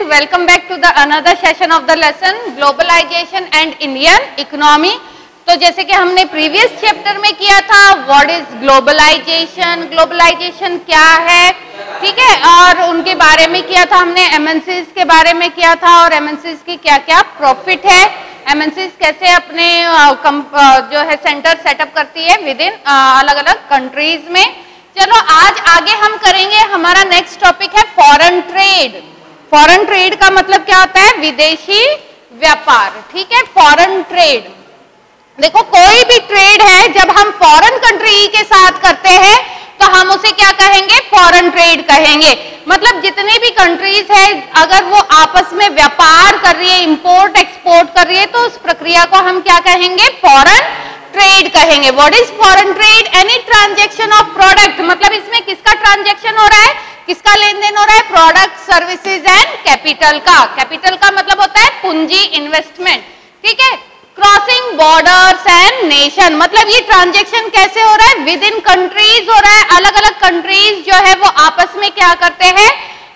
welcome back to the another session of the lesson globalization and Indian economy। तो जैसे कि हमने previous chapter में किया था व्हाट इज ग्लोबलाइजेशन, ग्लोबलाइजेशन क्या है, ठीक है, और उनके बारे में किया था हमने, एमएनसीज के बारे में किया था और एमएनसीज की क्या क्या प्रॉफिट है, एमएनसीज कैसे अपने जो है सेंटर सेटअप करती है विद इन अलग अलग कंट्रीज में। चलो आज आगे हम करेंगे, हमारा नेक्स्ट टॉपिक है फॉरेन ट्रेड। फॉरेन ट्रेड का मतलब क्या होता है? विदेशी व्यापार, ठीक है। फॉरेन ट्रेड, देखो कोई भी ट्रेड है जब हम फॉरेन कंट्री के साथ करते हैं तो हम उसे क्या कहेंगे? फॉरेन ट्रेड कहेंगे। मतलब जितने भी कंट्रीज है अगर वो आपस में व्यापार कर रही है, इंपोर्ट एक्सपोर्ट कर रही है, तो उस प्रक्रिया को हम क्या कहेंगे? फॉरेन ट्रेड कहेंगे। What is foreign trade? Any transaction of product, मतलब इसमें किसका ट्रांजैक्शन हो रहा है, किसका लेन देन हो रहा है? प्रोडक्ट, सर्विसेज एंड कैपिटल का। कैपिटल का मतलब होता है पूंजी, इन्वेस्टमेंट, ठीक है। क्रॉसिंग बॉर्डर्स एंड नेशन, मतलब ये ट्रांजैक्शन कैसे हो रहा है? विद इन कंट्रीज हो रहा है। अलग अलग कंट्रीज जो है वो आपस में क्या करते हैं,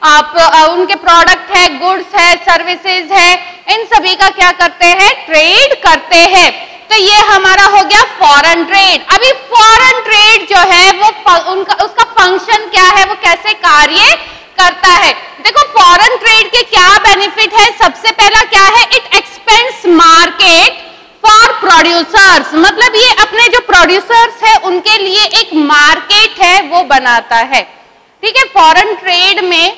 आप उनके प्रोडक्ट है, गुड्स है, सर्विसेज है, इन सभी का क्या करते हैं? ट्रेड करते हैं। तो ये हमारा हो गया फॉरेन ट्रेड। अभी फॉरेन ट्रेड जो है वो उसका फंक्शन क्या है, वो कैसे कार्य करता है? देखो फॉरेन ट्रेड के क्या बेनिफिट है? सबसे पहला क्या है? It expends market for producers, मतलब ये अपने जो प्रोड्यूसर्स है उनके लिए एक मार्केट है वो बनाता है, ठीक है। फॉरेन ट्रेड में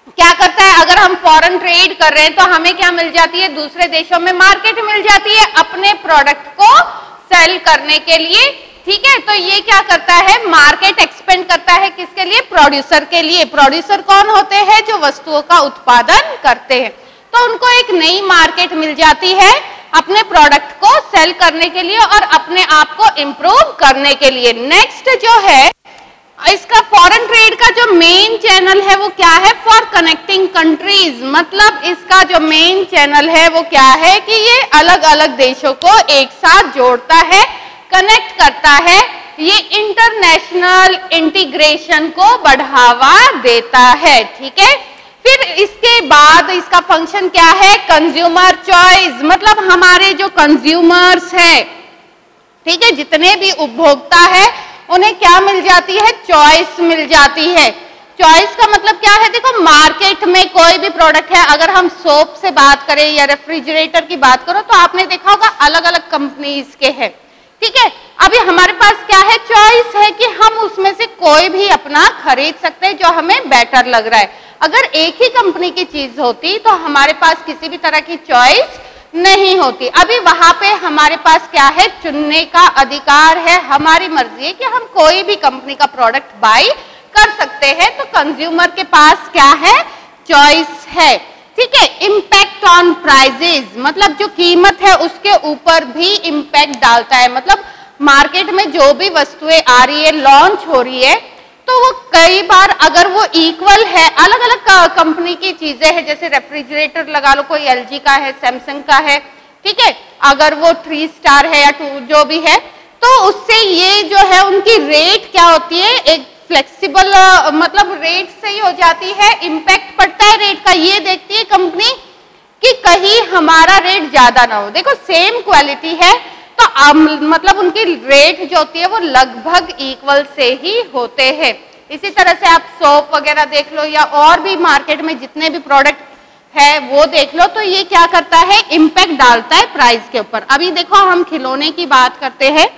क्या करता है? अगर हम फॉरेन ट्रेड कर रहे हैं तो हमें क्या मिल जाती है? दूसरे देशों में मार्केट मिल जाती है अपने प्रोडक्ट को सेल करने के लिए, ठीक है। तो ये क्या करता है? मार्केट एक्सपेंड करता है किसके लिए? प्रोड्यूसर के लिए। प्रोड्यूसर कौन होते हैं? जो वस्तुओं का उत्पादन करते हैं। तो उनको एक नई मार्केट मिल जाती है अपने प्रोडक्ट को सेल करने के लिए और अपने आप को इम्प्रूव करने के लिए। नेक्स्ट जो है इसका फॉरेन ट्रेड का जो मेन चैनल है वो क्या है? फॉर कनेक्टिंग कंट्रीज, मतलब इसका जो मेन चैनल है वो क्या है कि ये अलग अलग देशों को एक साथ जोड़ता है, कनेक्ट करता है, ये इंटरनेशनल इंटीग्रेशन को बढ़ावा देता है, ठीक है। फिर इसके बाद इसका फंक्शन क्या है? कंज्यूमर चॉइस, मतलब हमारे जो कंज्यूमर्स है, ठीक है, जितने भी उपभोक्ता है उन्हें क्या मिल जाती है? चॉइस मिल जाती है। चॉइस का मतलब क्या है? देखो मार्केट में कोई भी प्रोडक्ट है, अगर हम सोप से बात करें या रेफ्रिजरेटर की बात करो तो आपने देखा होगा अलग अलग कंपनीज के हैं, ठीक है। अभी हमारे पास क्या है? चॉइस है कि हम उसमें से कोई भी अपना खरीद सकते हैं जो हमें बेटर लग रहा है। अगर एक ही कंपनी की चीज होती तो हमारे पास किसी भी तरह की चॉइस नहीं होती। अभी वहां पे हमारे पास क्या है? चुनने का अधिकार है, हमारी मर्जी है कि हम कोई भी कंपनी का प्रोडक्ट बाई कर सकते हैं। तो कंज्यूमर के पास क्या है? चॉइस है, ठीक है। इम्पैक्ट ऑन प्राइजेस, मतलब जो कीमत है उसके ऊपर भी इम्पैक्ट डालता है। मतलब मार्केट में जो भी वस्तुएं आ रही है, लॉन्च हो रही है, तो वो कई बार अगर वो इक्वल है, अलग अलग कंपनी की चीजें हैं, जैसे रेफ्रिजरेटर लगा लो, कोई एलजी का है, सैमसंग का है, ठीक है, अगर वो 3 स्टार है या 2 जो भी है, तो उससे ये जो है उनकी रेट क्या होती है? एक फ्लेक्सिबल, मतलब रेट से ही हो जाती है, इम्पैक्ट पड़ता है रेट का। ये देखती है कंपनी कि कहीं हमारा रेट ज्यादा ना हो। देखो सेम क्वालिटी है तो मतलब उनकी रेट जो होती है वो लगभग इक्वल से ही होते हैं। इसी तरह से आप सोप वगैरह देख लो या और भी मार्केट में जितने भी प्रोडक्ट है वो देख लो, तो ये क्या करता है? इम्पैक्ट डालता है प्राइस के ऊपर। अभी देखो हम खिलौने की बात करते हैं,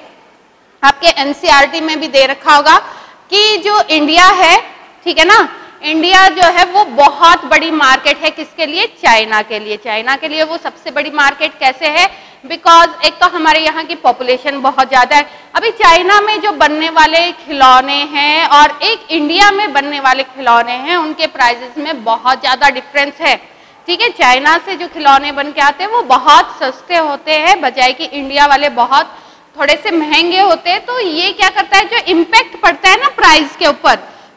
आपके एनसीईआरटी में भी दे रखा होगा कि जो इंडिया है, ठीक है ना, इंडिया जो है वो बहुत बड़ी मार्केट है किसके लिए? चाइना के लिए। चाइना के लिए वो सबसे बड़ी मार्केट कैसे है? बिकॉज एक तो हमारे यहाँ की पॉपुलेशन बहुत ज्यादा है। अभी चाइना में जो बनने वाले खिलौने हैं और एक इंडिया में बनने वाले खिलौने हैं, उनके प्राइसेस में बहुत ज्यादा डिफरेंस है, ठीक है। चाइना से जो खिलौने बन के आते हैं वो बहुत सस्ते होते हैं, बजाय कि इंडिया वाले बहुत थोड़े से महंगे होते हैं। तो ये क्या करता है? जो इम्पैक्ट पड़ता है ना प्राइस के ऊपर,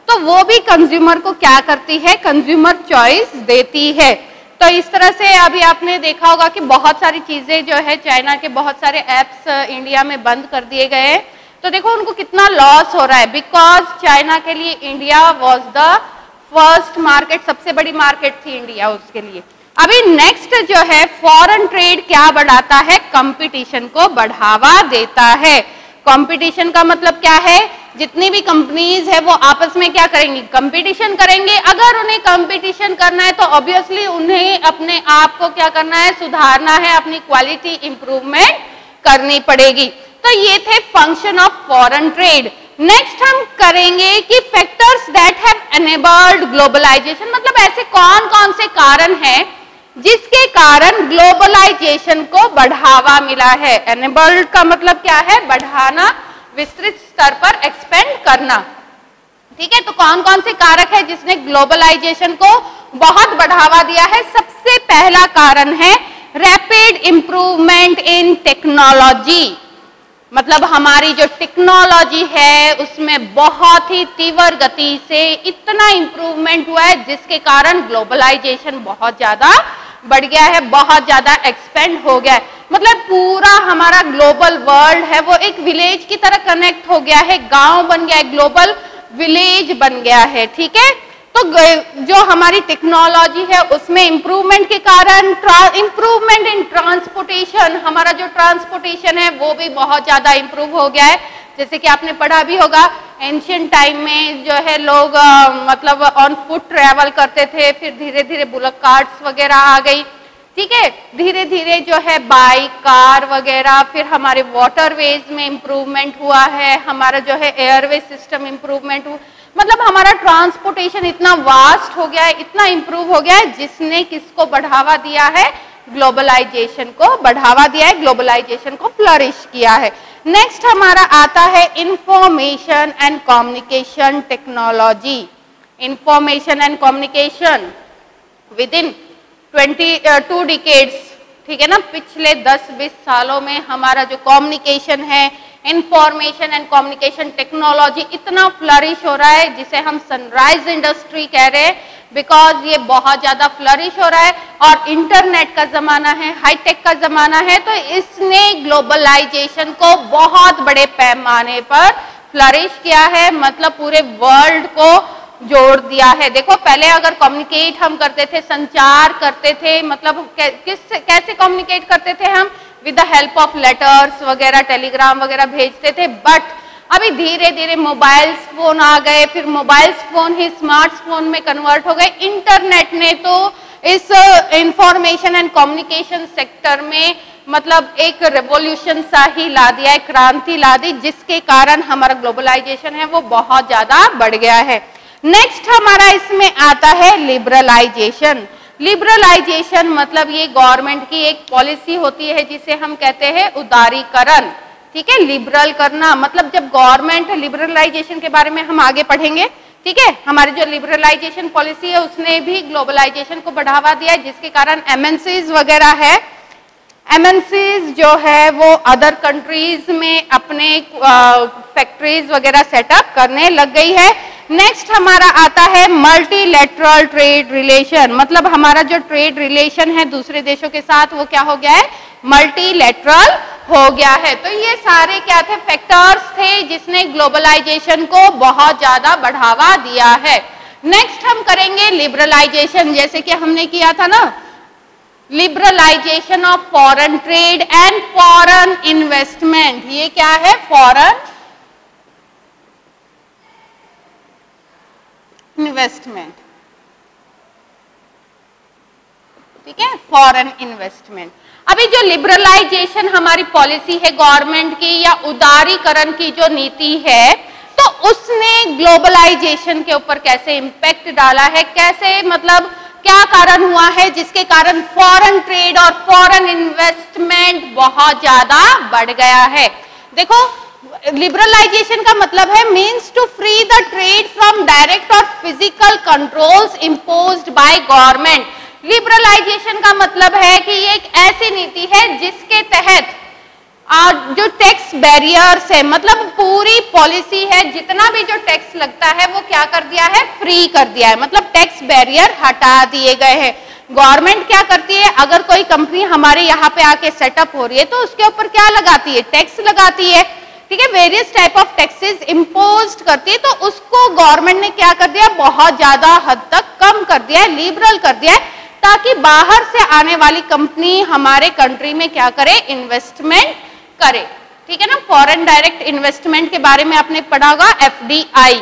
तो वो भी कंज्यूमर को क्या करती है? कंज्यूमर चॉइस देती है। तो इस तरह से अभी आपने देखा होगा कि बहुत सारी चीजें जो है चाइना के बहुत सारे एप्स इंडिया में बंद कर दिए गए हैं। तो देखो उनको कितना लॉस हो रहा है, बिकॉज चाइना के लिए India was the first market, सबसे बड़ी मार्केट थी इंडिया उसके लिए। अभी नेक्स्ट जो है फॉरेन ट्रेड क्या बढ़ाता है, कंपटीशन को बढ़ावा देता है। कंपटीशन का मतलब क्या है, जितनी भी कंपनीज है वो आपस में क्या करेंगी, कंपटीशन करेंगे। अगर उन्हें कंपटीशन करना है तो ऑब्वियसली उन्हें अपने आप को क्या करना है, सुधारना है, अपनी क्वालिटी इंप्रूवमेंट करनी पड़ेगी। तो ये थे function of foreign trade. Next हम करेंगे कि factors that have enabled globalisation, मतलब ऐसे कौन कौन से कारण हैं जिसके कारण ग्लोबलाइजेशन को बढ़ावा मिला है। एनेबल्ड का मतलब क्या है, बढ़ाना, विस्तृत स्तर पर एक्सपेंड करना। ठीक है, तो कौन कौन से कारक है जिसने ग्लोबलाइजेशन को बहुत बढ़ावा दिया है। सबसे पहला कारण है रैपिड इंप्रूवमेंट इन टेक्नोलॉजी, मतलब हमारी जो टेक्नोलॉजी है उसमें बहुत ही तीव्र गति से इतना इंप्रूवमेंट हुआ है जिसके कारण ग्लोबलाइजेशन बहुत ज्यादा बढ़ गया है, बहुत ज्यादा एक्सपेंड हो गया है। मतलब पूरा हमारा ग्लोबल वर्ल्ड है वो एक विलेज की तरह कनेक्ट हो गया है, गांव बन गया है, ग्लोबल विलेज बन गया है। ठीक है, तो जो हमारी टेक्नोलॉजी है उसमें इंप्रूवमेंट के कारण इंप्रूवमेंट इन ट्रांसपोर्टेशन, हमारा जो ट्रांसपोर्टेशन है वो भी बहुत ज्यादा इंप्रूव हो गया है। जैसे कि आपने पढ़ा भी होगा एंशियंट टाइम में जो है लोग मतलब ऑन फुट ट्रेवल करते थे, फिर धीरे धीरे बुलक कार्ट्स वगैरह आ गई। ठीक है, धीरे धीरे जो है बाइक, कार वगैरह, फिर हमारे वाटरवेज में इंप्रूवमेंट हुआ है, हमारा जो है एयरवे सिस्टम इंप्रूवमेंट हुआ, मतलब हमारा ट्रांसपोर्टेशन इतना वास्ट हो गया है, इतना इंप्रूव हो गया है, जिसने किसको बढ़ावा दिया है, ग्लोबलाइजेशन को बढ़ावा दिया है, ग्लोबलाइजेशन को फ्लरिश किया है। नेक्स्ट हमारा आता है information and communication technology. Information and communication with in 22 decades, ठीक है ना, पिछले 10-20 सालों में हमारा जो कम्युनिकेशन है, इंफॉर्मेशन एंड कम्युनिकेशन टेक्नोलॉजी इतना फ्लरिश हो रहा है जिसे हम सनराइज इंडस्ट्री कह रहे हैं, बिकॉज ये बहुत ज्यादा फ्लरिश हो रहा है और इंटरनेट का जमाना है, हाईटेक का जमाना है, तो इसने ग्लोबलाइजेशन को बहुत बड़े पैमाने पर फ्लरिश किया है, मतलब पूरे वर्ल्ड को जोड़ दिया है। देखो पहले अगर कम्युनिकेट हम करते थे, संचार करते थे, मतलब कैसे कम्युनिकेट करते थे हम, with the help of letters वगैरह, टेलीग्राम वगैरह भेजते थे, बट अभी धीरे धीरे मोबाइल फोन आ गए, फिर मोबाइल फोन ही स्मार्टफोन में कन्वर्ट हो गए। इंटरनेट ने तो इस इंफॉर्मेशन एंड कम्युनिकेशन सेक्टर में मतलब एक रेवोल्यूशन सा ही ला दिया है, क्रांति ला दी, जिसके कारण हमारा ग्लोबलाइजेशन है वो बहुत ज्यादा बढ़ गया है। नेक्स्ट हमारा इसमें आता है लिबरलाइजेशन। लिबरलाइजेशन मतलब ये गवर्नमेंट की एक पॉलिसी होती है जिसे हम कहते हैं उदारीकरण। ठीक है, लिबरल करना मतलब जब गवर्नमेंट, लिबरलाइजेशन के बारे में हम आगे पढ़ेंगे। ठीक है, हमारी जो लिबरलाइजेशन पॉलिसी है उसने भी ग्लोबलाइजेशन को बढ़ावा दिया है, जिसके कारण एमएनसीज वगैरह है, एमएनसीज जो है वो अदर कंट्रीज में अपने फैक्ट्रीज वगैरह सेटअप करने लग गई है। नेक्स्ट हमारा आता है मल्टीलैटरल ट्रेड रिलेशन, मतलब हमारा जो ट्रेड रिलेशन है दूसरे देशों के साथ वो क्या हो गया है, मल्टीलैटरल हो गया है। तो ये सारे क्या थे, फैक्टर्स थे जिसने ग्लोबलाइजेशन को बहुत ज्यादा बढ़ावा दिया है। नेक्स्ट हम करेंगे लिबरलाइजेशन, जैसे कि हमने किया था ना, liberalisation of foreign trade and foreign investment. ये क्या है, फॉरेन इन्वेस्टमेंट। ठीक है, फॉरेन इन्वेस्टमेंट। अभी जो लिबरलाइजेशन हमारी पॉलिसी है गवर्नमेंट की या उदारीकरण की जो नीति है, तो उसने ग्लोबलाइजेशन के ऊपर कैसे इम्पैक्ट डाला है, कैसे मतलब क्या कारण हुआ है जिसके कारण फॉरेन ट्रेड और फॉरेन इन्वेस्टमेंट बहुत ज्यादा बढ़ गया है। देखो लिबरलाइजेशन का मतलब है means to free the trade from direct और physical controls imposed by government. Liberalisation का मतलब है कि ये एक ऐसी नीति है जिसके तहत जो टैक्स बैरियर्स है, मतलब पूरी पॉलिसी है, जितना भी जो टैक्स लगता है वो क्या कर दिया है, फ्री कर दिया है, मतलब टैक्स बैरियर हटा दिए गए हैं। गवर्नमेंट क्या करती है, अगर कोई कंपनी हमारे यहाँ पे आके सेटअप हो रही है तो उसके ऊपर क्या लगाती है, टैक्स लगाती है। ठीक है, various type of taxes impose करती है, तो उसको गवर्नमेंट ने क्या कर दिया, बहुत ज्यादा हद तक कम कर दिया है, लिबरल कर दिया है, ताकि बाहर से आने वाली कंपनी हमारे कंट्री में क्या करे, इन्वेस्टमेंट करे। ठीक है ना, फॉरेन डायरेक्ट इन्वेस्टमेंट के बारे में आपने पढ़ा होगा, FDI।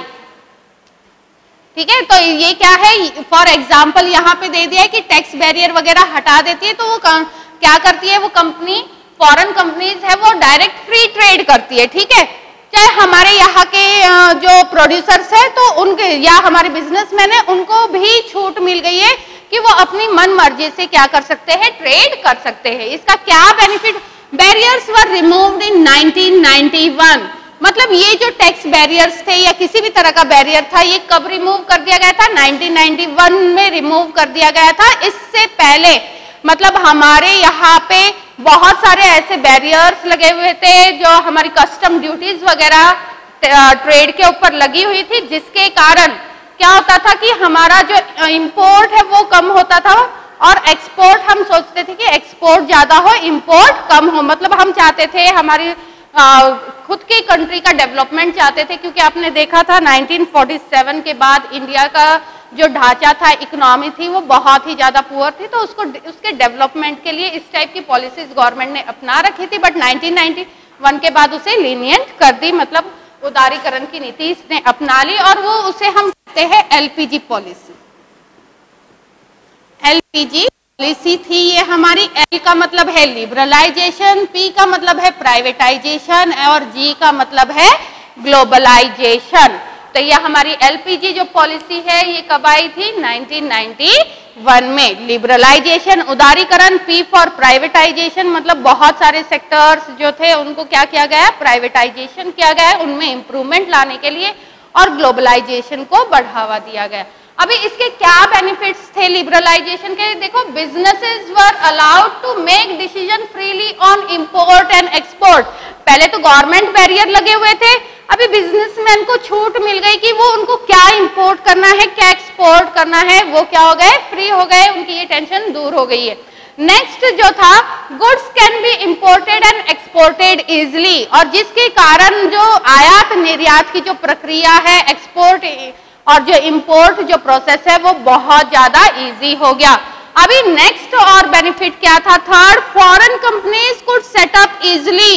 ठीक है, तो ये क्या है, फॉर एग्जाम्पल यहाँ पे दे दिया है कि टैक्स बैरियर वगैरह हटा देती है, तो वो क्या करती है, वो कंपनी, फॉरेन कंपनीज है वो डायरेक्ट फ्री ट्रेड करती है। ठीक है, चाहे हमारे यहाँ के जो प्रोड्यूसर्स है तो उनके या हमारे बिजनेसमैन है उनको भी छूट मिल गई है कि वो अपनी मन मर्जी से क्या कर सकते हैं, ट्रेड कर सकते हैं। इसका क्या benefit, barriers were removed in 1991, मतलब ये जो टैक्स बैरियर्स थे या किसी भी तरह का बैरियर था, ये कब रिमूव कर दिया गया था, 1991 में रिमूव कर दिया गया था। इससे पहले मतलब हमारे यहाँ पे बहुत सारे ऐसे बैरियर्स लगे हुए थे जो हमारी कस्टम ड्यूटीज वगैरह ट्रेड के ऊपर लगी हुई थी, जिसके कारण क्या होता था कि हमारा जो इंपोर्ट है वो कम होता था और एक्सपोर्ट, हम सोचते थे कि एक्सपोर्ट ज्यादा हो, इंपोर्ट कम हो। मतलब हम चाहते थे हमारी खुद की कंट्री का डेवलपमेंट चाहते थे, क्योंकि आपने देखा था 1947 के बाद इंडिया का जो ढांचा था, इकोनॉमी थी, वो बहुत ही ज्यादा पुअर थी, तो उसके डेवलपमेंट के लिए इस टाइप की पॉलिसीज गवर्नमेंट ने अपना रखी थी, बट 1991 के बाद उसे लीनियंट कर दी, मतलब उदारीकरण की नीति इसने अपना ली, और वो उसे हम कहते हैं LPG पॉलिसी। LPG पॉलिसी थी ये हमारी। L का मतलब है लिबरलाइजेशन, P का मतलब है प्राइवेटाइजेशन और G का मतलब है ग्लोबलाइजेशन। तो ये हमारी LPG जो पॉलिसी है ये कब आई थी, 1991 में। लिबरलाइजेशन उदारीकरण, P फॉर प्राइवेटाइजेशन, मतलब बहुत सारे सेक्टर्स जो थे उनको क्या किया गया, प्राइवेटाइजेशन किया गया, उनमें इंप्रूवमेंट लाने के लिए, और ग्लोबलाइजेशन को बढ़ावा दिया गया। अभी इसके क्या बेनिफिट्स थे लिबरलाइजेशन के, देखो, businesses were allowed to make decision freely on import and export. पहले तो गवर्नमेंट बैरियर लगे हुए थे, अभी बिजनेसमैन को छूट मिल गई कि वो उनको क्या इंपोर्ट करना है, क्या एक्सपोर्ट करना है, वो क्या हो गए, फ्री हो गए, उनकी ये टेंशन दूर हो गई है। नेक्स्ट जो था, goods can be imported and exported easily, और जिसके कारण जो आयात निर्यात की जो प्रक्रिया है, एक्सपोर्ट और जो इंपोर्ट जो प्रोसेस है वो बहुत ज्यादा इजी हो गया। अभी नेक्स्ट और बेनिफिट क्या था, third, foreign companies could set up easily,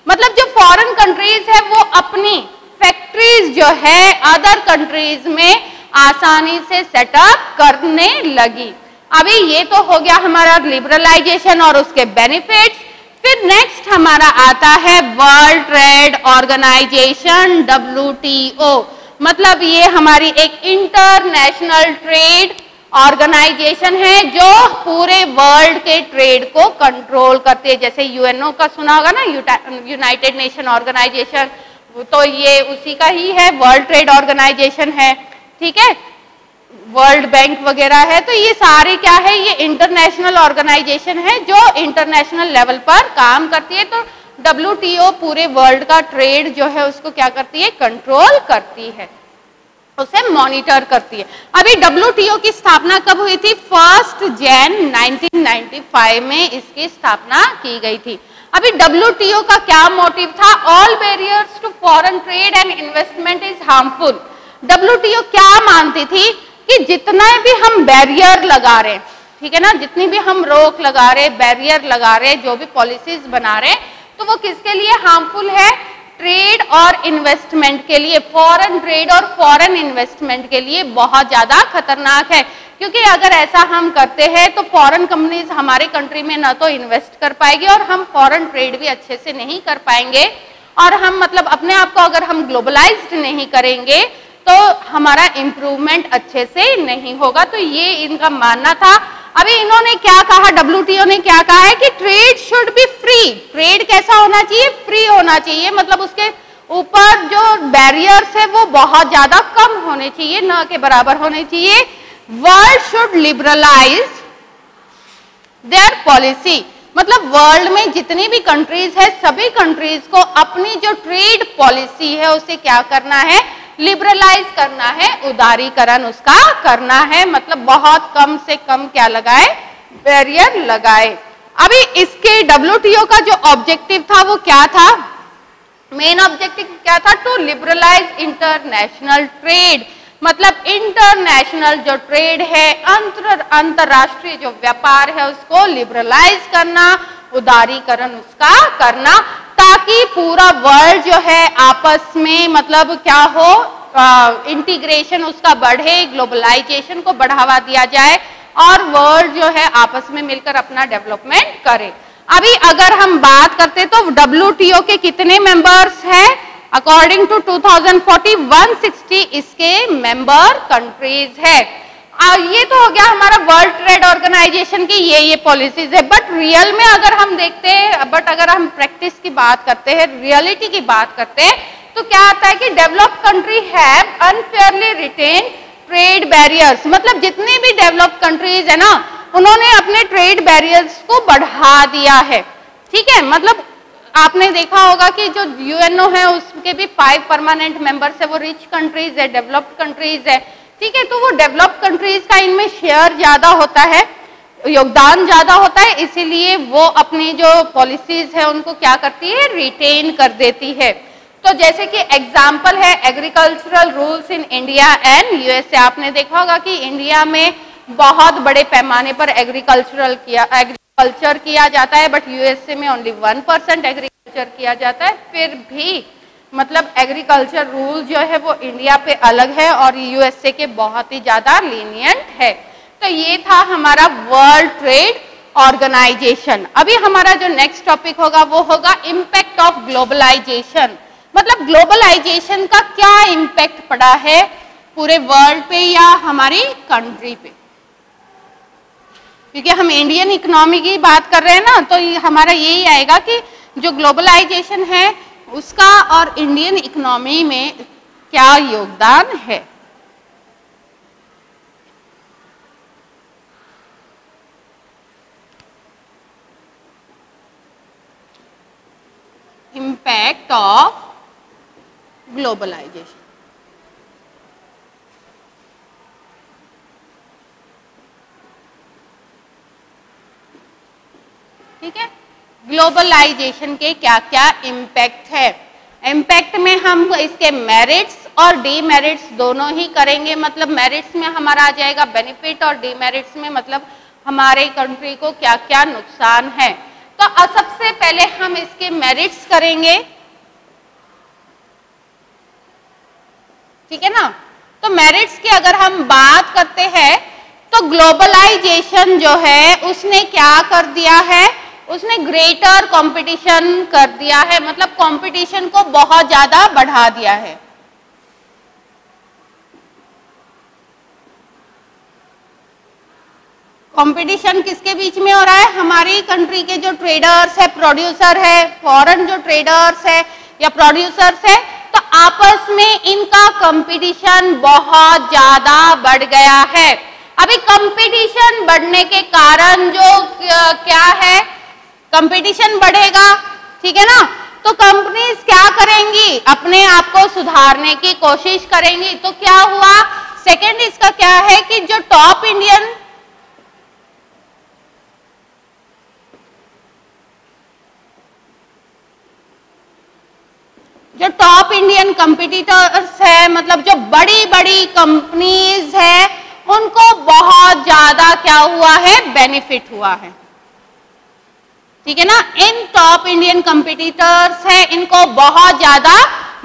मतलब जो फॉरेन कंट्रीज है वो अपनी फैक्ट्रीज जो है अदर कंट्रीज में आसानी से सेटअप करने लगी। अभी ये तो हो गया हमारा लिबरलाइजेशन और उसके बेनिफिट्स। फिर नेक्स्ट हमारा आता है वर्ल्ड ट्रेड ऑर्गेनाइजेशन, WTO, मतलब ये हमारी एक इंटरनेशनल ट्रेड ऑर्गेनाइजेशन है जो पूरे वर्ल्ड के ट्रेड को कंट्रोल करती है। जैसे UNO का सुना होगा ना, यूनाइटेड नेशन ऑर्गेनाइजेशन, तो ये उसी का ही है, वर्ल्ड ट्रेड ऑर्गेनाइजेशन है। ठीक है, वर्ल्ड बैंक वगैरह है, तो ये सारे क्या है, ये इंटरनेशनल ऑर्गेनाइजेशन है जो इंटरनेशनल लेवल पर काम करती है। तो WTO पूरे वर्ल्ड का ट्रेड जो है उसको क्या करती है, कंट्रोल करती है, उसे मॉनिटर करती है। अभी WTO की स्थापना कब हुई थी, 1 जनवरी 1995 में इसकी स्थापना की गई थी। अभी WTO का क्या मोटिव था, all barriers to foreign trade and investment is harmful. WTO क्या मानती थी कि जितना भी हम बैरियर लगा रहे, ठीक है ना, जितनी भी हम रोक लगा रहे, बैरियर लगा रहे, जो भी पॉलिसीज बना रहे, तो वो किसके लिए हार्मफुल है, ट्रेड और इन्वेस्टमेंट के लिए, फॉरेन ट्रेड और फॉरेन इन्वेस्टमेंट के लिए बहुत ज्यादा खतरनाक है। क्योंकि अगर ऐसा हम करते हैं तो फॉरेन कंपनीज हमारे कंट्री में ना तो इन्वेस्ट कर पाएगी और हम फॉरेन ट्रेड भी अच्छे से नहीं कर पाएंगे, और हम मतलब अपने आप को अगर हम ग्लोबलाइज्ड नहीं करेंगे तो हमारा इंप्रूवमेंट अच्छे से नहीं होगा। तो ये इनका मानना था। अभी इन्होंने क्या कहा, WTO ने क्या कहा है कि trade should be free. Trade कैसा होना चाहिए, फ्री होना चाहिए, मतलब उसके ऊपर जो बैरियर्स है वो बहुत ज्यादा कम होने चाहिए, न के बराबर होने चाहिए। World should liberalise their policy, मतलब वर्ल्ड में जितनी भी कंट्रीज है सभी कंट्रीज को अपनी जो ट्रेड पॉलिसी है उसे क्या करना है, लिबरलाइज करना है, उदारीकरण उसका करना है, मतलब बहुत कम से कम क्या लगाए, बैरियर लगाए। अभी इसके WTO का जो ऑब्जेक्टिव था वो क्या था, मेन ऑब्जेक्टिव क्या था? टू लिबरलाइज इंटरनेशनल ट्रेड, मतलब इंटरनेशनल जो ट्रेड है, अंतरराष्ट्रीय जो व्यापार है उसको लिबरलाइज करना, उदारीकरण उसका करना, ताकि पूरा वर्ल्ड जो है आपस में मतलब क्या हो, इंटीग्रेशन उसका बढ़े, ग्लोबलाइजेशन को बढ़ावा दिया जाए और वर्ल्ड जो है आपस में मिलकर अपना डेवलपमेंट करे। अभी अगर हम बात करते तो WTO के कितने मेंबर्स हैं? अकॉर्डिंग टू 2040 160 इसके मेंबर कंट्रीज है। ये तो हो गया हमारा वर्ल्ड ट्रेड ऑर्गेनाइजेशन की ये पॉलिसीज है। बट रियल में अगर हम देखते हैं, बट अगर हम प्रैक्टिस की बात करते हैं, रियलिटी की बात करते हैं, तो क्या आता है कि developed country have unfairly retain trade barriers, मतलब जितने भी डेवलप्ड कंट्रीज है ना, उन्होंने अपने ट्रेड बैरियर्स को बढ़ा दिया है। ठीक है, मतलब आपने देखा होगा कि जो UNO है उसके भी 5 परमानेंट मेंबर्स है, वो रिच कंट्रीज है, डेवलप्ड कंट्रीज है। ठीक है, तो वो डेवलप्ड कंट्रीज का इनमें शेयर ज्यादा होता है, योगदान ज्यादा होता है, इसीलिए वो अपनी जो पॉलिसीज है उनको क्या करती है? रिटेन कर देती है। तो जैसे कि एग्जाम्पल है agricultural rules in India and USA। आपने देखा होगा कि इंडिया में बहुत बड़े पैमाने पर एग्रीकल्चर किया जाता है, बट USA में ओनली 1% एग्रीकल्चर किया जाता है। फिर भी मतलब एग्रीकल्चर रूल जो है वो इंडिया पे अलग है और USA के बहुत ही ज्यादा लीनियंट है। तो ये था हमारा वर्ल्ड ट्रेड ऑर्गेनाइजेशन। अभी हमारा जो नेक्स्ट टॉपिक होगा वो होगा इम्पैक्ट ऑफ ग्लोबलाइजेशन, मतलब ग्लोबलाइजेशन का क्या इम्पैक्ट पड़ा है पूरे वर्ल्ड पे या हमारी कंट्री पे। क्योंकि हम इंडियन इकोनॉमी की बात कर रहे हैं ना, तो हमारा यही आएगा कि जो ग्लोबलाइजेशन है उसका और इंडियन इकोनॉमी में क्या योगदान है। इम्पैक्ट ऑफ ग्लोबलाइजेशन, ठीक है। ग्लोबलाइजेशन के क्या क्या इम्पैक्ट है? इम्पैक्ट में हम इसके मेरिट्स और डीमेरिट्स दोनों ही करेंगे। मतलब मेरिट्स में हमारा आ जाएगा बेनिफिट और डीमेरिट्स में मतलब हमारे कंट्री को क्या क्या नुकसान है। तो सबसे पहले हम इसके मेरिट्स करेंगे, ठीक है ना। तो मेरिट्स की अगर हम बात करते हैं तो ग्लोबलाइजेशन जो है उसने क्या कर दिया है? उसने ग्रेटर कंपटीशन कर दिया है, मतलब कंपटीशन को बहुत ज्यादा बढ़ा दिया है। कंपटीशन किसके बीच में हो रहा है? हमारी कंट्री के जो ट्रेडर्स है, प्रोड्यूसर है, फॉरेन जो ट्रेडर्स है या प्रोड्यूसर्स है, तो आपस में इनका कंपटीशन बहुत ज्यादा बढ़ गया है। अभी कंपटीशन बढ़ने के कारण जो क्या है, कंपटीशन बढ़ेगा, ठीक है ना, तो कंपनीज क्या करेंगी? अपने आप को सुधारने की कोशिश करेंगी। तो क्या हुआ? सेकंड इसका क्या है कि जो टॉप इंडियन कंपटीटर्स है, मतलब जो बड़ी बड़ी कंपनीज है, उनको बहुत ज्यादा क्या हुआ है? बेनिफिट हुआ है, ठीक है ना। इन टॉप इंडियन कंपटीटर्स है, इनको बहुत ज्यादा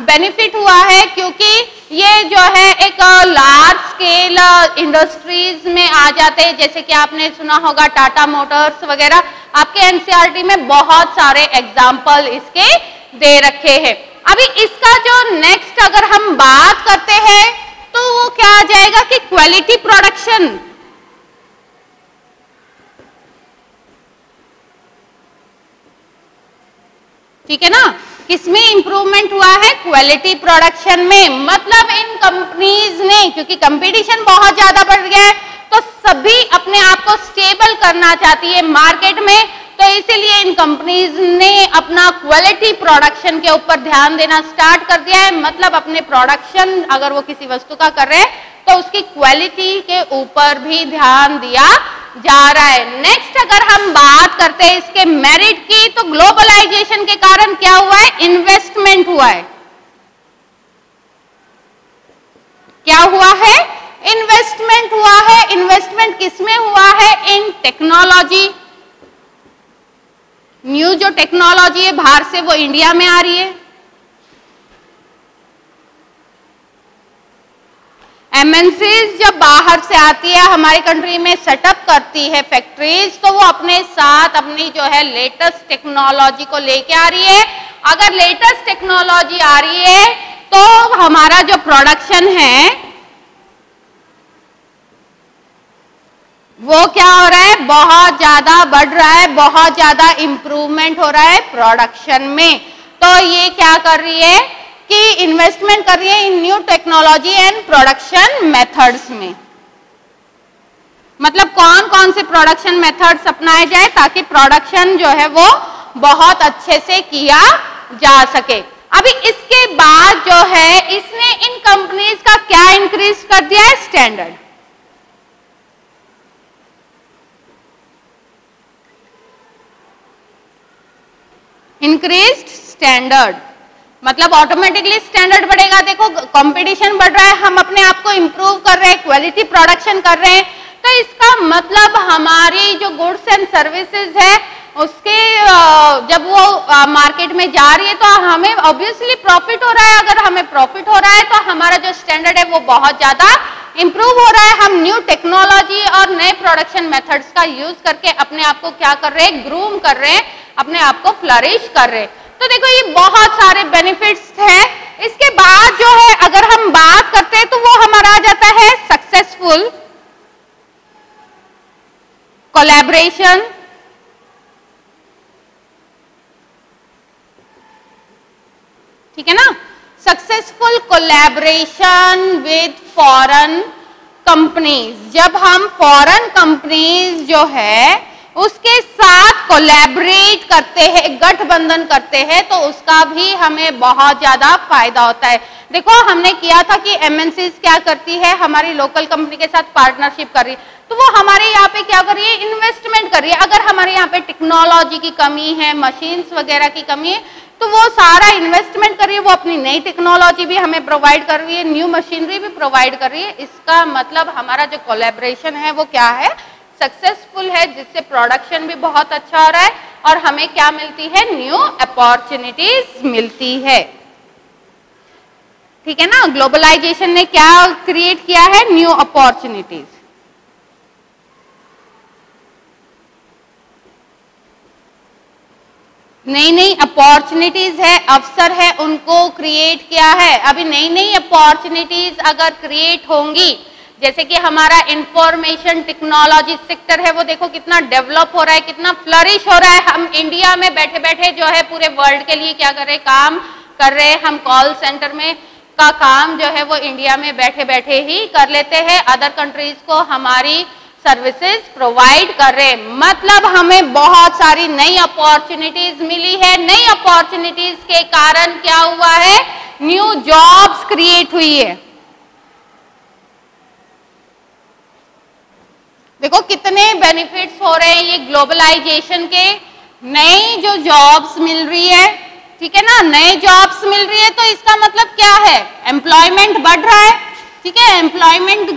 बेनिफिट हुआ है, क्योंकि ये जो है एक लार्ज स्केल इंडस्ट्रीज में आ जाते हैं। जैसे कि आपने सुना होगा टाटा मोटर्स वगैरह, आपके एनसीईआरटी में बहुत सारे एग्जाम्पल इसके दे रखे हैं। अभी इसका जो नेक्स्ट अगर हम बात करते हैं तो वो क्या आ जाएगा कि क्वालिटी प्रोडक्शन, ठीक है ना। किसमें इंप्रूवमेंट हुआ है? क्वालिटी प्रोडक्शन में। मतलब इन कंपनीज ने, क्योंकि कंपटीशन बहुत ज्यादा बढ़ गया है, तो सभी अपने आप को स्टेबल करना चाहती है मार्केट में, तो इसीलिए इन कंपनीज ने अपना क्वालिटी प्रोडक्शन के ऊपर ध्यान देना स्टार्ट कर दिया है। मतलब अपने प्रोडक्शन अगर वो किसी वस्तु का कर रहे हैं तो उसकी क्वालिटी के ऊपर भी ध्यान दिया जा रहा है। नेक्स्ट अगर हम बात करते हैं इसके मेरिट की, तो ग्लोबलाइजेशन के कारण क्या हुआ है? इन्वेस्टमेंट हुआ है। क्या हुआ है? इन्वेस्टमेंट हुआ है। इन्वेस्टमेंट किसमें हुआ है? इन टेक्नोलॉजी। न्यू जो टेक्नोलॉजी है बाहर से वो इंडिया में आ रही है। एमएनसीज जब बाहर से आती है हमारी कंट्री में सेटअप करती है फैक्ट्रीज, तो वो अपने साथ अपनी जो है लेटेस्ट टेक्नोलॉजी को लेके आ रही है। अगर लेटेस्ट टेक्नोलॉजी आ रही है तो हमारा जो प्रोडक्शन है वो क्या हो रहा है? बहुत ज्यादा बढ़ रहा है, बहुत ज्यादा इंप्रूवमेंट हो रहा है प्रोडक्शन में। तो ये क्या कर रही है कि इन्वेस्टमेंट कर रही है in new technology and production methods में। मतलब कौन कौन से प्रोडक्शन मेथड्स अपनाए जाए ताकि प्रोडक्शन जो है वो बहुत अच्छे से किया जा सके। अभी इसके बाद जो है इसने इन कंपनीज का क्या इंक्रीज कर दिया है? स्टैंडर्ड। इंक्रीज्ड स्टैंडर्ड मतलब ऑटोमेटिकली स्टैंडर्ड बढ़ेगा। देखो कंपटीशन बढ़ रहा है, हम अपने आप को इंप्रूव कर रहे हैं, क्वालिटी प्रोडक्शन कर रहे हैं, तो इसका मतलब हमारी जो गुड्स एंड सर्विसेज है उसके जब वो मार्केट में जा रही है तो हमें ऑब्वियसली प्रॉफिट हो रहा है। अगर हमें प्रॉफिट हो रहा है तो हमारा जो स्टैंडर्ड है वो बहुत ज्यादा इंप्रूव हो रहा है। हम न्यू टेक्नोलॉजी और नए प्रोडक्शन मेथड्स का यूज करके अपने आप को क्या कर रहे हैं? ग्रूम कर रहे हैं, अपने आप को फ्लरिश कर रहे हैं। तो देखो ये बहुत सारे बेनिफिट्स हैं। इसके बाद जो है अगर हम बात करते हैं तो वो हमारा आ जाता है सक्सेसफुल कोलैबोरेशन। ठीक है ना? Successful collaboration with foreign companies. जब हम फॉरेन कंपनीज जो है उसके साथ कोलैबोरेट करते हैं, गठबंधन करते हैं, तो उसका भी हमें बहुत ज्यादा फायदा होता है। देखो हमने किया था कि एमएनसीज क्या करती है, हमारी लोकल कंपनी के साथ पार्टनरशिप कर रही है, तो वो हमारे यहाँ पे क्या कर रही है? इन्वेस्टमेंट कर रही है। अगर हमारे यहाँ पे टेक्नोलॉजी की कमी है, मशीन्स वगैरह की कमी है, तो वो सारा इन्वेस्टमेंट कर रही है, वो अपनी नई टेक्नोलॉजी भी हमें प्रोवाइड कर रही है, न्यू मशीनरी भी प्रोवाइड कर रही है। इसका मतलब हमारा जो कोलैबोरेशन है वो क्या है? सक्सेसफुल है, जिससे प्रोडक्शन भी बहुत अच्छा हो रहा है और हमें क्या मिलती है? न्यू अपॉर्चुनिटीज मिलती है। ठीक है ना? ग्लोबलाइजेशन ने क्या क्रिएट किया है? New opportunities. नई नई अपॉर्चुनिटीज है, अवसर है, उनको क्रिएट किया है। अभी नई नई अपॉर्चुनिटीज अगर क्रिएट होंगी, जैसे कि हमारा इंफॉर्मेशन टेक्नोलॉजी सेक्टर है वो देखो कितना डेवलप हो रहा है, कितना फ्लरिश हो रहा है। हम इंडिया में बैठे बैठे जो है पूरे वर्ल्ड के लिए क्या कर रहे हैं? काम कर रहे हैं। हम कॉल सेंटर में का काम जो है वो इंडिया में बैठे बैठे ही कर लेते हैं, अदर कंट्रीज को हमारी सर्विसेज प्रोवाइड कर रहे हैं। मतलब हमें बहुत सारी नई अपॉर्चुनिटीज मिली है। नई अपॉर्चुनिटीज के कारण क्या हुआ है? न्यू जॉब्स क्रिएट हुई है। देखो कितने बेनिफिट्स हो रहे हैं ये ग्लोबलाइजेशन के। नई जो जॉब्स मिल रही है, ठीक है ना? नए जॉब्स मिल रही है तो इसका मतलब क्या है? एम्प्लॉयमेंट बढ़ रहा है। ठीक है? एम्प्लॉयमेंट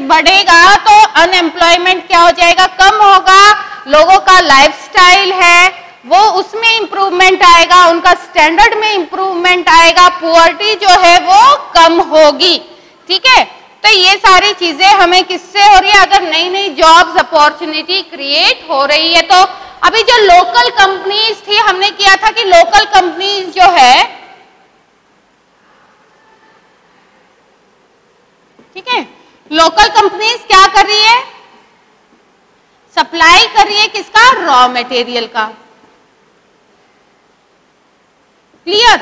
बढ़ेगा तो अनएम्प्लॉयमेंट क्या हो जाएगा? कम होगा। लोगों का लाइफस्टाइल है वो उसमें इंप्रूवमेंट आएगा, उनका स्टैंडर्ड में इंप्रूवमेंट आएगा, पुअर्टी जो है वो कम होगी। ठीक है? तो ये सारी चीजें हमें किससे हो रही है? अगर नई नई जॉब्स अपॉर्चुनिटी क्रिएट हो रही है। तो अभी जो लोकल कंपनीज थी, हमने किया था कि लोकल कंपनीज जो है, ठीक है, लोकल कंपनीज क्या कर रही है? सप्लाई कर रही है किसका? रॉ मटेरियल का। क्लियर?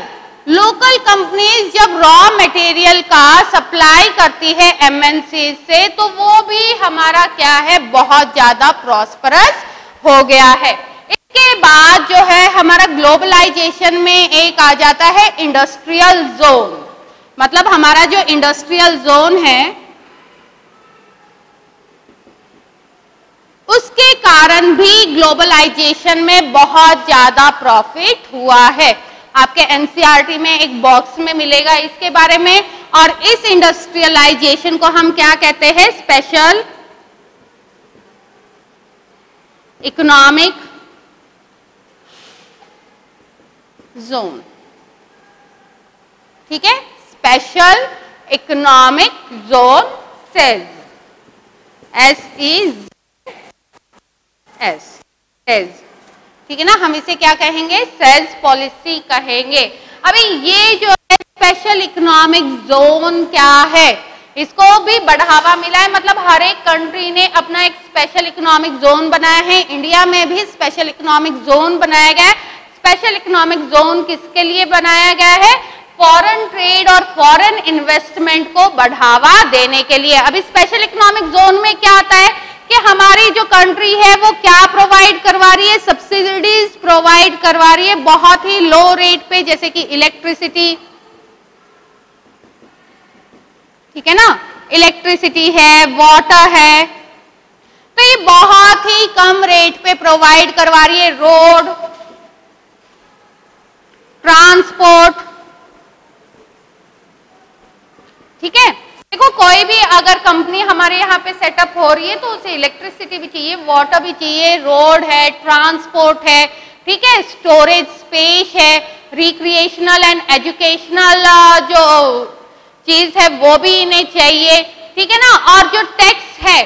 लोकल कंपनीज जब रॉ मटेरियल का सप्लाई करती है एमएनसी से, तो वो भी हमारा क्या है? बहुत ज्यादा प्रॉस्परस हो गया है। के बाद जो है हमारा ग्लोबलाइजेशन में एक आ जाता है इंडस्ट्रियल जोन। मतलब हमारा जो इंडस्ट्रियल जोन है उसके कारण भी ग्लोबलाइजेशन में बहुत ज्यादा प्रॉफिट हुआ है। आपके एनसीईआरटी में एक बॉक्स में मिलेगा इसके बारे में। और इस इंडस्ट्रियलाइजेशन को हम क्या कहते हैं? Special economic zone. ठीक है, special economic zone says, says, ठीक है ना। हम इसे क्या कहेंगे? सेज पॉलिसी कहेंगे। अभी ये जो है स्पेशल इकोनॉमिक जोन क्या है, इसको भी बढ़ावा मिला है। मतलब हर एक कंट्री ने अपना एक स्पेशल इकोनॉमिक जोन बनाया है। इंडिया में भी स्पेशल इकोनॉमिक जोन बनाया गया है। स्पेशल इकोनॉमिक जोन किसके लिए बनाया गया है? फॉरेन ट्रेड और फॉरेन इन्वेस्टमेंट को बढ़ावा देने के लिए। अभी स्पेशल इकोनॉमिक जोन में क्या आता है कि हमारी जो कंट्री है वो क्या प्रोवाइड करवा रही है? सब्सिडीज प्रोवाइड करवा रही है बहुत ही लो रेट पे, जैसे कि इलेक्ट्रिसिटी, ठीक है ना, इलेक्ट्रिसिटी है, वाटर है, तो ये बहुत ही कम रेट पे प्रोवाइड करवा रही है। रोड, ट्रांसपोर्ट, ठीक है। देखो कोई भी अगर कंपनी हमारे यहाँ पे सेटअप हो रही है तो उसे इलेक्ट्रिसिटी भी चाहिए, वाटर भी चाहिए, रोड है, ट्रांसपोर्ट है, ठीक है, स्टोरेज स्पेस है, रिक्रिएशनल एंड एजुकेशनल जो चीज है वो भी इन्हें चाहिए, ठीक है ना। और जो टैक्स है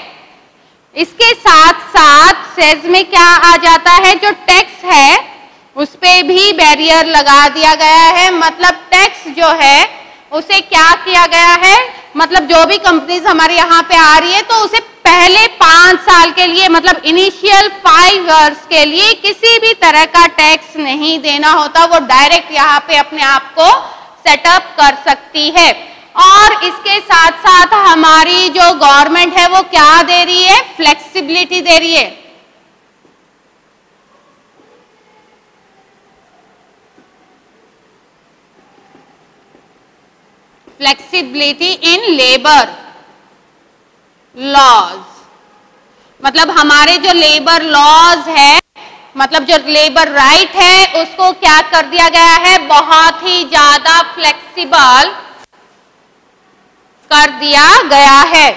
इसके साथ साथ सेज में क्या आ जाता है? जो टैक्स है उस पे भी बैरियर लगा दिया गया है। मतलब टैक्स जो है उसे क्या किया गया है? मतलब जो भी कंपनीज हमारे यहाँ पे आ रही है तो उसे पहले 5 साल के लिए, मतलब इनिशियल 5 इयर्स के लिए किसी भी तरह का टैक्स नहीं देना होता। वो डायरेक्ट यहाँ पे अपने आप को सेटअप कर सकती है। और इसके साथ साथ हमारी जो गवर्नमेंट है वो क्या दे रही है? फ्लेक्सिबिलिटी दे रही है। Flexibility in labour laws. मतलब हमारे जो लेबर लॉज है, मतलब जो लेबर राइट है उसको क्या कर दिया गया है? बहुत ही ज्यादा फ्लेक्सिबल कर दिया गया है,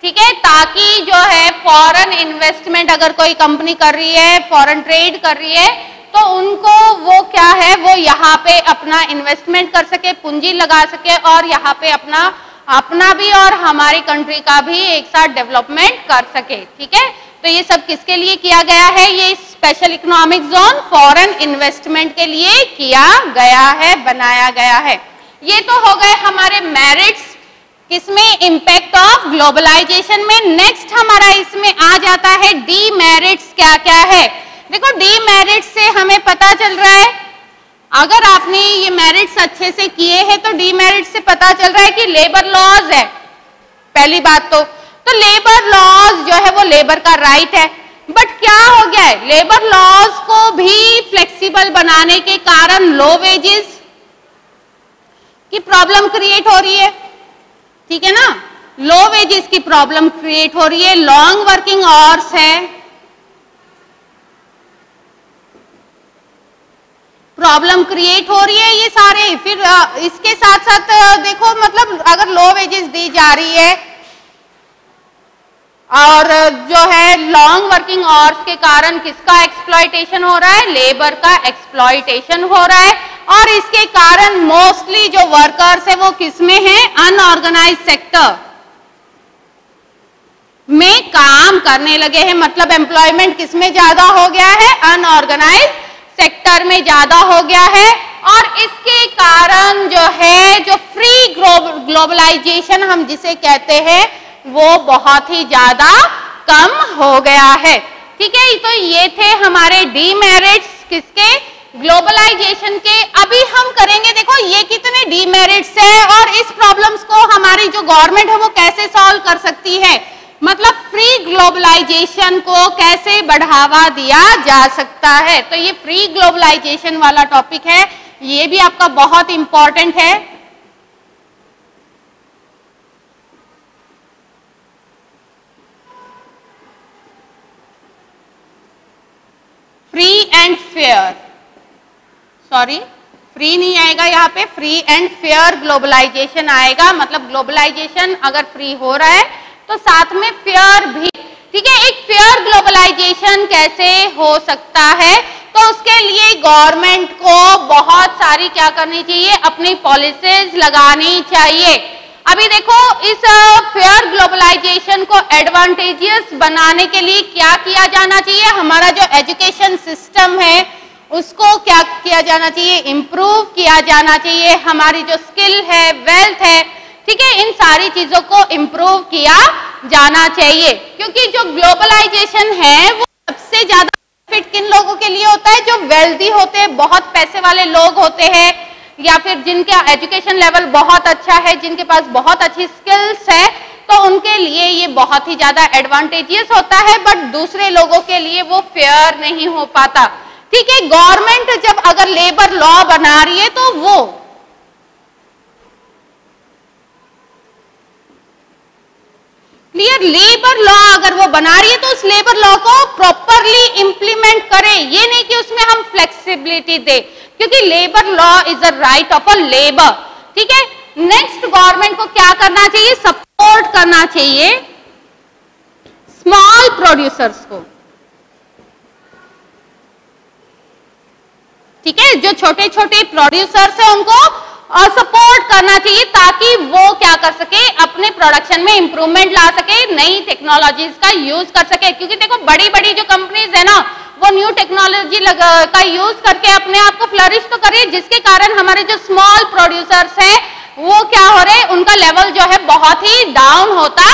ठीक है, ताकि जो है फॉरेन इन्वेस्टमेंट अगर कोई कंपनी कर रही है, फॉरेन ट्रेड कर रही है, तो उनको वो क्या है, वो यहाँ पे अपना इन्वेस्टमेंट कर सके, पूंजी लगा सके और यहाँ पे अपना भी और हमारी कंट्री का भी एक साथ डेवलपमेंट कर सके, ठीक है। तो ये सब किसके लिए किया गया है? ये special economic zone foreign investment के लिए किया गया है, बनाया गया है। ये तो हो गए हमारे मेरिट्स किसमें? इम्पैक्ट ऑफ ग्लोबलाइजेशन में। नेक्स्ट हमारा इसमें आ जाता है डीमेरिट्स क्या क्या है। देखो डीमेरिट्स से हमें पता चल रहा है, अगर आपने ये मेरिट्स अच्छे से किए हैं तो डीमेरिट्स से पता चल रहा है कि लेबर लॉज है पहली बात। तो लेबर लॉज जो है वो लेबर का राइट है, बट क्या हो गया है? लेबर लॉज को भी फ्लेक्सिबल बनाने के कारण लो वेजेस की प्रॉब्लम क्रिएट हो रही है, ठीक है ना। लो वेजेस की प्रॉब्लम क्रिएट हो रही है, लॉन्ग वर्किंग आवर्स है, प्रॉब्लम क्रिएट हो रही है, ये सारे। फिर इसके साथ साथ देखो, मतलब अगर लो वेजेस दी जा रही है और जो है लॉन्ग वर्किंग आवर्स के कारण किसका एक्सप्लॉयटेशन हो रहा है? लेबर का एक्सप्लॉयटेशन हो रहा है। और इसके कारण मोस्टली जो वर्कर्स है वो किसमें है? अनऑर्गेनाइज्ड सेक्टर में काम करने लगे हैं। मतलब एम्प्लॉयमेंट किसमें ज्यादा हो गया है? अनऑर्गेनाइज्ड सेक्टर में ज्यादा हो गया है। और इसके कारण जो है, जो फ्री ग्लोबलाइजेशन हम जिसे कहते हैं, वो बहुत ही ज्यादा कम हो गया है, ठीक है। तो ये थे हमारे डीमेरिट्स किसके? ग्लोबलाइजेशन के। अभी हम करेंगे, देखो ये कितने डीमेरिट्स है और इस प्रॉब्लम्स को हमारी जो गवर्नमेंट है वो कैसे सॉल्व कर सकती है। मतलब फ्री ग्लोबलाइजेशन को कैसे बढ़ावा दिया जा सकता है। तो ये फ्री ग्लोबलाइजेशन वाला टॉपिक है, ये भी आपका बहुत इंपॉर्टेंट है। Free and fair, sorry free नहीं आएगा यहाँ पे, फ्री एंड फेयर ग्लोबलाइजेशन आएगा। मतलब ग्लोबलाइजेशन अगर फ्री हो रहा है तो साथ में फेयर भी, ठीक है। एक फेयर ग्लोबलाइजेशन कैसे हो सकता है, तो उसके लिए गवर्नमेंट को बहुत सारी क्या करनी चाहिए, अपनी पॉलिसीज लगानी चाहिए। अभी देखो इस फेयर ग्लोबलाइजेशन को एडवांटेजियस बनाने के लिए क्या किया जाना चाहिए, हमारा जो एजुकेशन सिस्टम है उसको क्या किया जाना चाहिए, इम्प्रूव किया जाना चाहिए। हमारी जो स्किल है, वेल्थ है, ठीक है, इन सारी चीजों को इम्प्रूव किया जाना चाहिए। क्योंकि जो ग्लोबलाइजेशन है वो सबसे ज्यादा बेनिफिट किन लोगों के लिए होता है, जो वेल्दी होते हैं, बहुत पैसे वाले लोग होते हैं, या फिर जिनका एजुकेशन लेवल बहुत अच्छा है, जिनके पास बहुत अच्छी स्किल्स है, तो उनके लिए ये बहुत ही ज्यादा एडवांटेजियस होता है। बट दूसरे लोगों के लिए वो फेयर नहीं हो पाता, ठीक है। गवर्नमेंट जब अगर लेबर लॉ बना रही है तो वो क्लियर, लेबर लॉ अगर वो बना रही है तो उस लेबर लॉ को प्रॉपरली इंप्लीमेंट करे, ये नहीं कि उसमें हम फ्लेक्सिबिलिटी दे, क्योंकि labour law is a right of a labour, ठीक है। नेक्स्ट गवर्नमेंट को क्या करना चाहिए, सपोर्ट करना चाहिए स्मॉल प्रोड्यूसर्स को, ठीक है। जो छोटे छोटे प्रोड्यूसर्स है उनको सपोर्ट करना चाहिए, ताकि वो क्या कर सके, अपने प्रोडक्शन में इंप्रूवमेंट ला सके, नई टेक्नोलॉजीज का यूज कर सके। क्योंकि देखो बड़ी बड़ी जो कंपनीज है ना, वो न्यू टेक्नोलॉजी का यूज करके अपने आप को फ्लरिश तो करे, जिसके कारण हमारे जो स्मॉल प्रोड्यूसर्स है वो क्या हो रहे, उनका लेवल जो है बहुत ही डाउन होता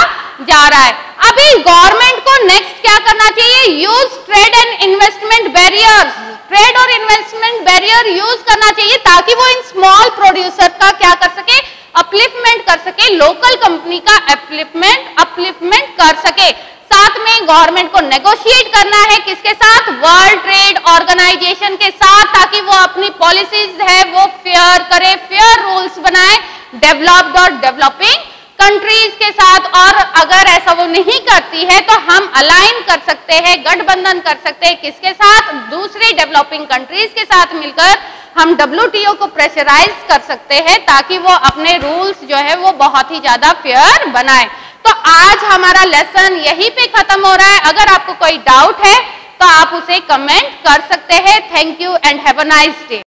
जा रहा है। अभी गवर्नमेंट को नेक्स्ट क्या करना चाहिए, use trade and investment barriers, trade और इन्वेस्टमेंट बैरियर यूज करना चाहिए, ताकि वो इन स्मॉल प्रोड्यूसर का क्या कर सके, अपलिफ्टमेंट कर सके, लोकल कंपनी का अपलिफ्टमेंट कर सके। साथ में गवर्नमेंट को नेगोशिएट करना है किसके साथ, वर्ल्ड ट्रेड ऑर्गेनाइजेशन के साथ, ताकि वो अपनी पॉलिसीज है वो फेयर करे, फेयर रूल्स बनाए डेवलप्ड और डेवलपिंग कंट्रीज के साथ। और अगर ऐसा वो नहीं करती है तो हम अलाइन कर सकते हैं, गठबंधन कर सकते हैं किसके साथ, दूसरे डेवलपिंग कंट्रीज के साथ मिलकर हम WTO को प्रेशराइज कर सकते हैं, ताकि वो अपने रूल्स जो है वो बहुत ही ज्यादा फेयर बनाए। तो आज हमारा लेसन यहीं पे खत्म हो रहा है। अगर आपको कोई डाउट है तो आप उसे कमेंट कर सकते हैं। Thank you and have a nice day.